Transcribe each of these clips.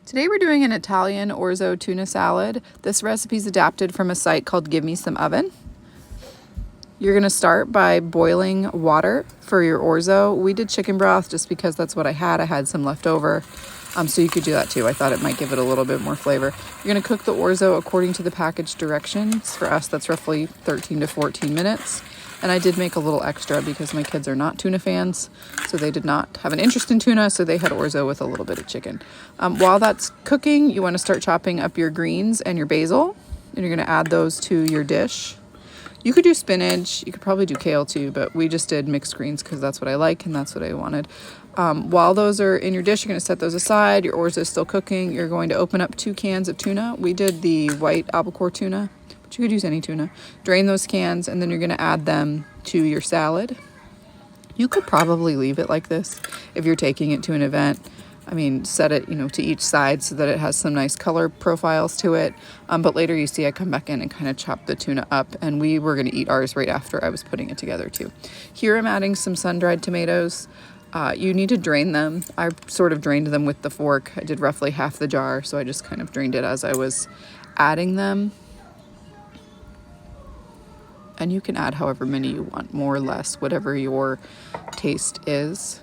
Today we're doing an Italian orzo tuna salad. This recipe is adapted from a site called Give Me Some Oven. You're going to start by boiling water for your orzo. We did chicken broth just because that's what I had. I had some left over, so you could do that too. I thought it might give it a little bit more flavor. You're going to cook the orzo according to the package directions. For us, that's roughly 13 to 14 minutes. And I did make a little extra because my kids are not tuna fans, so they did not have an interest in tuna, so they had orzo with a little bit of chicken. While that's cooking, you want to start chopping up your greens and your basil, and you're going to add those to your dish. You could do spinach, you could probably do kale too, but we just did mixed greens because that's what I like and that's what I wanted. While those are in your dish, you're going to set those aside. Your orzo is still cooking. You're going to open up 2 cans of tuna. We did the white albacore tuna, but you could use any tuna. Drain those cans, and then you're going to add them to your salad. You could probably leave it like this if you're taking it to an event. I mean, set it, to each side so that it has some nice color profiles to it. But later you see I come back in and kind of chop the tuna up, and we were going to eat ours right after I was putting it together too. Here I'm adding some sun-dried tomatoes. You need to drain them. I sort of drained them with the fork. I did roughly half the jar, so I just kind of drained it as I was adding them. And you can add however many you want, more or less, whatever your taste is.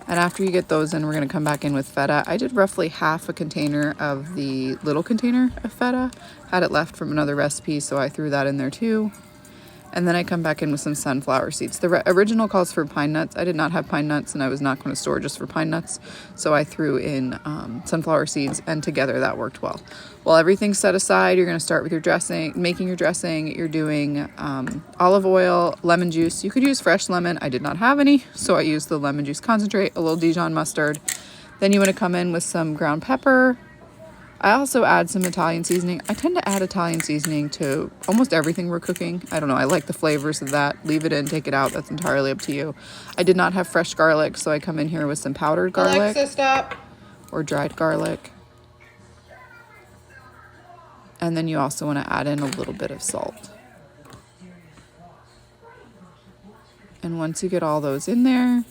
And after you get those in, we're going to come back in with feta. I did roughly half a container of the little container of feta. Had it left from another recipe, so I threw that in there too. And then I come back in with some sunflower seeds. The original calls for pine nuts. I did not have pine nuts, and I was not going to store just for pine nuts. So I threw in sunflower seeds, and together that worked well. While everything's set aside, you're going to start with your dressing, making your dressing. You're doing olive oil, lemon juice. You could use fresh lemon. I did not have any, so I used the lemon juice concentrate, a little Dijon mustard. Then you want to come in with some ground pepper. I also add some Italian seasoning. I tend to add Italian seasoning to almost everything we're cooking. I don't know. I like the flavors of that. Leave it in, take it out. That's entirely up to you. I did not have fresh garlic, so I come in here with some powdered garlic. Alexa, stop. Or dried garlic. And then you also want to add in a little bit of salt. And once you get all those in there,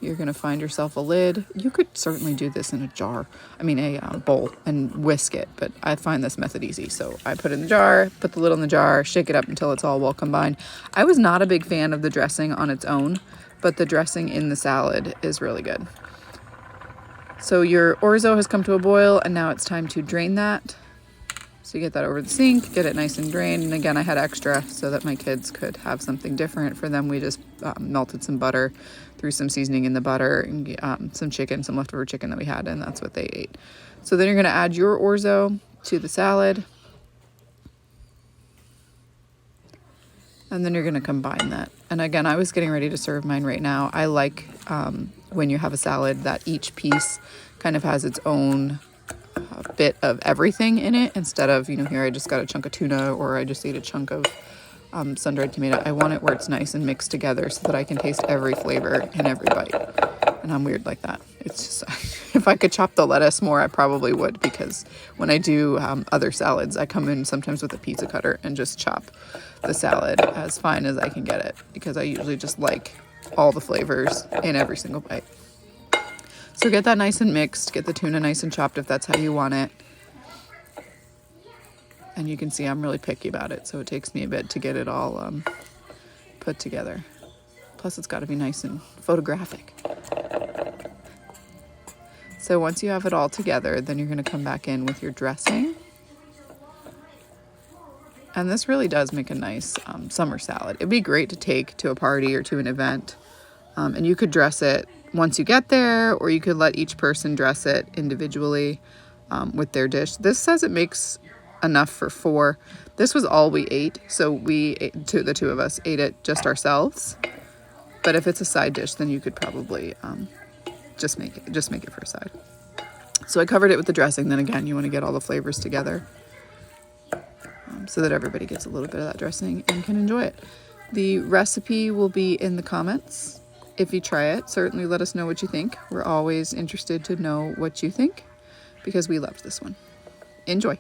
you're going to find yourself a lid. You could certainly do this in a bowl, and whisk it, but I find this method easy. So I put it in the jar, put the lid on the jar, shake it up until it's all well combined. I was not a big fan of the dressing on its own, but the dressing in the salad is really good. So your orzo has come to a boil, and now it's time to drain that. So you get that over the sink, get it nice and drained. And again, I had extra so that my kids could have something different. For them, we just melted some butter, threw some seasoning in the butter, and some leftover chicken that we had, and that's what they ate. So then you're going to add your orzo to the salad. And then you're going to combine that. And again, I was getting ready to serve mine right now. I like when you have a salad that each piece kind of has its own bit of everything in it, instead of, here I just got a chunk of tuna, or I just ate a chunk of sun-dried tomato. I want it where it's nice and mixed together so that I can taste every flavor in every bite. And I'm weird like that. It's just, if I could chop the lettuce more, I probably would, because when I do other salads, I come in sometimes with a pizza cutter and just chop the salad as fine as I can get it, because I usually just like all the flavors in every single bite. So get that nice and mixed, get the tuna nice and chopped if that's how you want it. And you can see I'm really picky about it, so it takes me a bit to get it all put together. Plus it's got to be nice and photographic. So once you have it all together, then you're going to come back in with your dressing. And this really does make a nice summer salad. It'd be great to take to a party or to an event. And you could dress it once you get there, or you could let each person dress it individually with their dish. This says it makes enough for 4. This was all we ate, so the two of us ate it just ourselves. But if it's a side dish, then you could probably just make it for a side. So I covered it with the dressing. Then again, you want to get all the flavors together so that everybody gets a little bit of that dressing and can enjoy it. The recipe will be in the comments. If you try it, certainly let us know what you think. We're always interested to know what you think, because we loved this one. Enjoy.